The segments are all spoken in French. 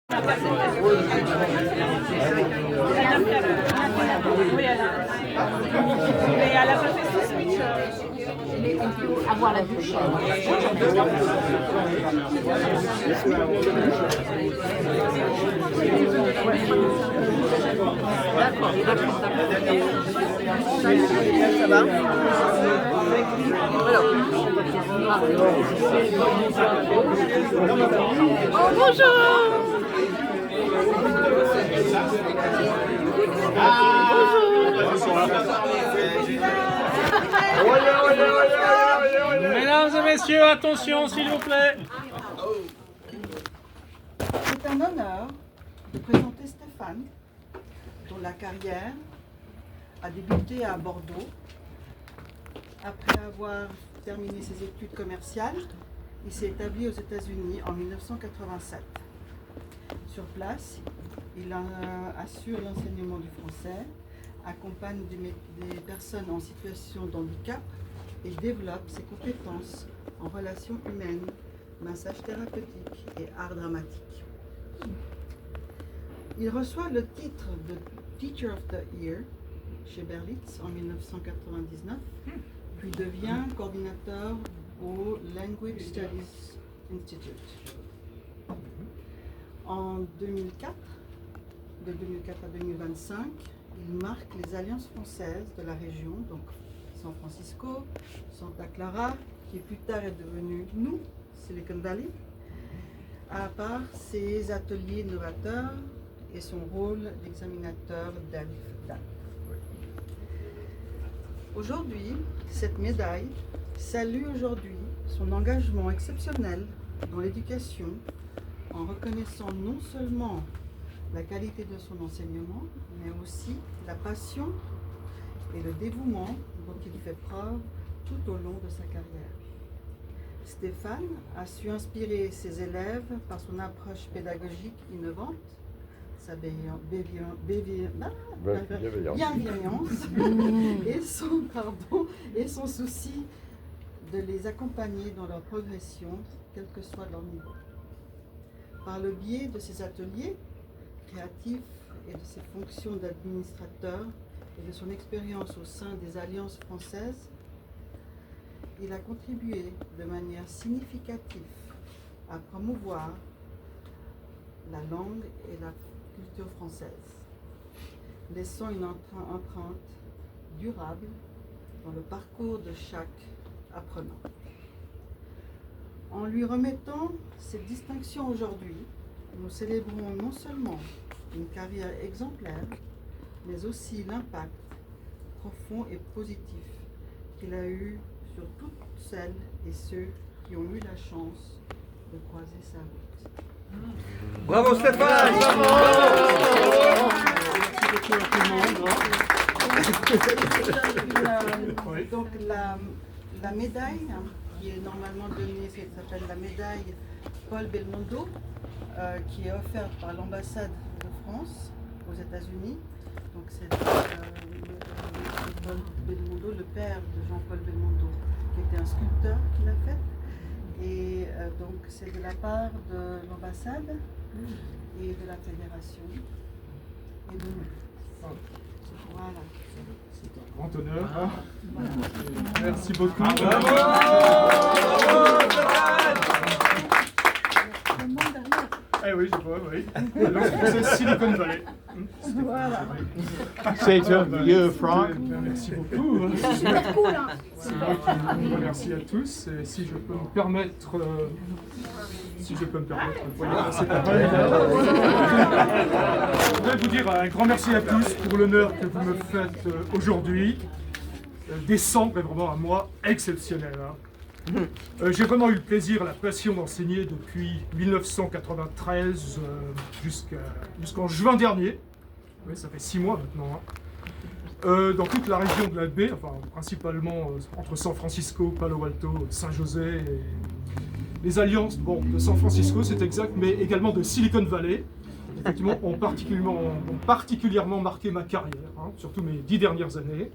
Mais elle a pas fait ce switch. Avoir la bouche. D'accord. Ça va? Oh, bonjour. Mesdames et messieurs, attention s'il vous plaît. C'est un honneur de présenter Stéphane, dont la carrière a débuté à Bordeaux. Après avoir terminé ses études commerciales, il s'est établi aux États-Unis en 1987. Sur place, il assure l'enseignement du français, accompagne des personnes en situation de handicap et développe ses compétences en relations humaines, massage thérapeutique et art dramatique. Il reçoit le titre de Teacher of the Year chez Berlitz en 1999, puis devient coordinateur au Language Studies Institute. En 2004, de 2004 à 2025, il marque les alliances françaises de la région, donc San Francisco, Santa Clara, qui plus tard est devenu nous, Silicon Valley, à part ses ateliers novateurs et son rôle d'examinateur d'ALIF. Aujourd'hui, cette médaille salue aujourd'hui son engagement exceptionnel dans l'éducation en reconnaissant non seulement la qualité de son enseignement, mais aussi la passion et le dévouement dont il fait preuve tout au long de sa carrière. Stéphane a su inspirer ses élèves par son approche pédagogique innovante, sa bienveillance et son souci de les accompagner dans leur progression, quel que soit leur niveau. Par le biais de ses ateliers créatifs et de ses fonctions d'administrateur et de son expérience au sein des alliances françaises, il a contribué de manière significative à promouvoir la langue et la culture française, laissant une empreinte durable dans le parcours de chaque apprenant. En lui remettant cette distinction aujourd'hui, nous célébrons non seulement une carrière exemplaire, mais aussi l'impact profond et positif qu'il a eu sur toutes celles et ceux qui ont eu la chance de croiser sa route. Bravo Stéphane! Donc la médaille qui est normalement donnée, s'appelle la médaille Paul Belmondo, qui est offerte par l'ambassade de France aux États-Unis. Donc c'est Paul Belmondo, le père de Jean-Paul Belmondo, qui était un sculpteur qui l'a fait. Et donc c'est de la part de l'ambassade et de la fédération et de nous. Voilà. C'est un grand honneur. Voilà. Merci beaucoup. Eh oui, je vois, oui. L'Alliance française Silicon Valley. Voilà. Say to you, Frank. Merci beaucoup. Super cool, hein. C'est moi qui vous remercie à tous. Et si je peux me permettre, voilà, c'est pas mal. Je voudrais vous dire un grand merci à tous pour l'honneur que vous me faites aujourd'hui. Décembre est vraiment un mois exceptionnel. Hein. J'ai vraiment eu le plaisir, la passion d'enseigner depuis 1993 jusqu'en juin dernier. Oui, ça fait 6 mois maintenant. Hein. Dans toute la région de la baie, enfin principalement entre San Francisco, Palo Alto, Saint-José et les alliances de San Francisco, c'est exact, mais également de Silicon Valley. Effectivement, ont particulièrement marqué ma carrière, hein, surtout mes 10 dernières années.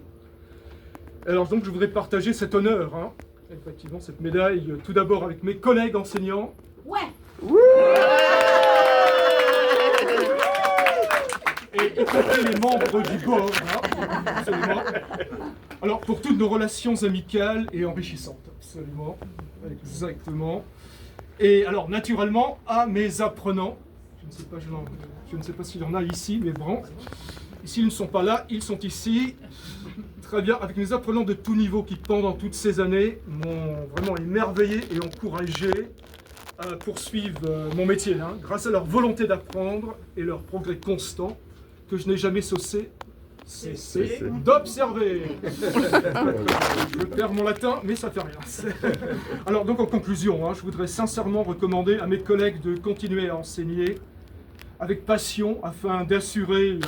Alors donc je voudrais partager cet honneur, hein, effectivement cette médaille, tout d'abord avec mes collègues enseignants. Ouais. compris les membres du board. Hein, absolument. Alors, pour toutes nos relations amicales et enrichissantes, absolument, exactement. Et alors, naturellement, à mes apprenants, je ne sais pas s'il y en a ici, mais bon, s'ils ne sont pas là, ils sont ici. Très bien, avec mes apprenants de tout niveau qui, pendant toutes ces années, m'ont vraiment émerveillé et encouragé à poursuivre mon métier, hein, grâce à leur volonté d'apprendre et leur progrès constant, que je n'ai jamais cessé d'observer. Je perds mon latin, mais ça fait rien. Alors donc en conclusion, hein, je voudrais sincèrement recommander à mes collègues de continuer à enseigner avec passion afin d'assurer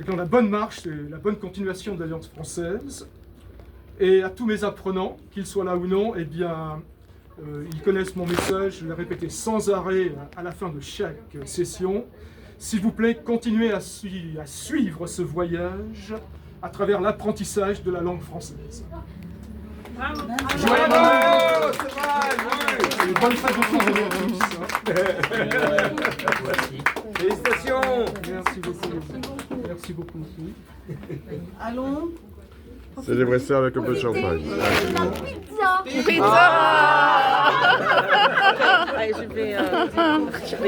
la bonne marche et la bonne continuation de l'Alliance française. Et à tous mes apprenants, qu'ils soient là ou non, eh bien, ils connaissent mon message, je l'ai répété sans arrêt à la fin de chaque session. S'il vous plaît, continuez à suivre ce voyage à travers l'apprentissage de la langue française. Bravo. Bravo! Et bonne fête de fin d'année à tous. Félicitations! Merci beaucoup. Merci beaucoup. Allons. Célébrer ça avec un peu de champagne. Pizza. Allez, je vais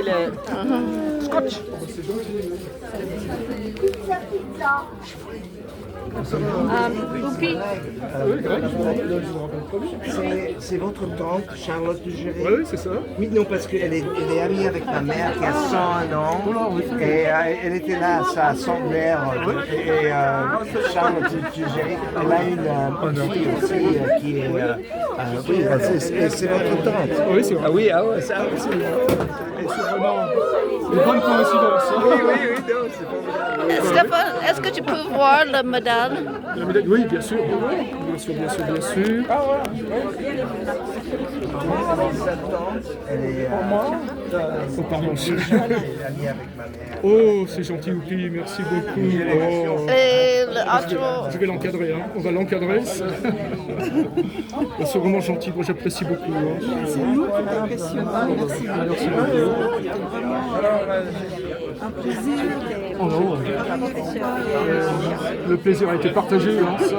le scotch. Oupi. Oui, Greg, je vous rappelle très bien. C'est votre tante, Charlotte Dugeré? Oui, c'est ça. Oui, non, parce qu'elle est amie avec ma mère qui a 101 ans. Et elle était là, sa centenaire. Et Charlotte Dugeré, elle a une fille aussi qui est. Oui, c'est votre tante. Oui, c'est vrai. Ah oui, ah ouais, ça aussi. Et c'est vraiment une bonne coïncidence. Oui, non, c'est formidable. Stéphane, est-ce que tu peux voir la médaille? La médaille, oui, bien sûr. Bien sûr. Sa tante, elle est. Oh, pardon. Elle est amie avec ma mère. Oh, c'est gentil, Oupi, merci beaucoup. Oh. Et l'autre. Je vais l'encadrer, hein. On va l'encadrer. C'est vraiment gentil, moi j'apprécie beaucoup. Hein. C'est nous qui t'apprécions. Merci beaucoup. Un plaisir. Oh non. Le plaisir a été partagé, hein. Ça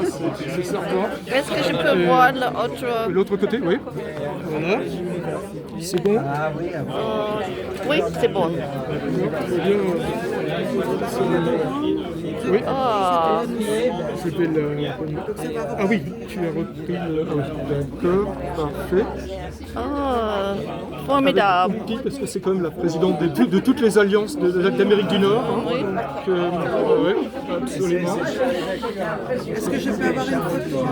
c'est certain. Est-ce que je peux voir l'autre? L'autre côté, oui. Voilà. C'est bon. Ah oui, Oui, c'est bon. Très bien. Oui. Ah. Je vais le... Ah oui, tu as repris le... D'accord, parfait. Ah, formidable. Avec Oupi, parce que c'est quand même la présidente de toutes les alliances d'Amérique du Nord. Hein. Oui. Oui, absolument. Est-ce que je peux avoir une photo?